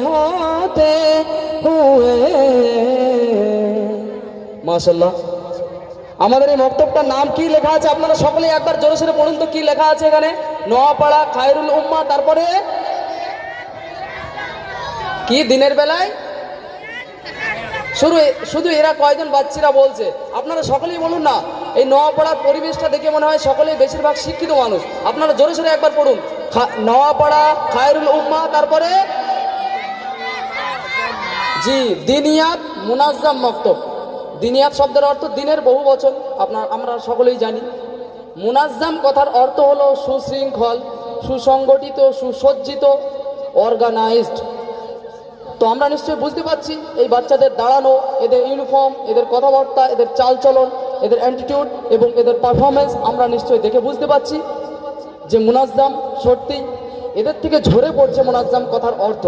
होते हुए माशाल्लाह। আমাদের এই মক্তবটার নাম কি লেখা আছে আপনারা সকলেই একবার জোরে সোরে পড়ুন তো, কি লেখা আছে এখানে? নোয়াপাড়া খায়রুল উম্মাহ, তারপরে কি দিনের বেলায় শুধু এরা কয়জন বাচ্চারা বলছে, আপনারা সকলেই বলুন না। এই নোয়াপাড়ার পরিবেশটা দেখে মনে হয় সকলেই বেশিরভাগ শিক্ষিত মানুষ। আপনারা জোরে সোরে একবার পড়ুন, নোয়াপাড়া খায়রুল উম্মাহ, তারপরে জি দিনিয়াত মুনাজ্জাম মক্তব। দিনিয়াত শব্দের অর্থ দিনের বহু বচন, আমরা সকলেই জানি। মুনাজ্জাম কথার অর্থ হলো সুশৃঙ্খল, সুসংগঠিত, সুসজ্জিত, অর্গানাইজড। তো আমরা নিশ্চয়ই বুঝতে পারছি এই বাচ্চাদের দাঁড়ানো, এদের ইউনিফর্ম, এদের কথাবার্তা, এদের চালচলন, এদের অ্যাটিটিউড এবং এদের পারফরমেন্স আমরা নিশ্চয়ই দেখে বুঝতে পারছি যে মুনাজ্জাম। সত্যি এদের থেকে ঝরে পড়ছে মুনাজ্জাম কথার অর্থ।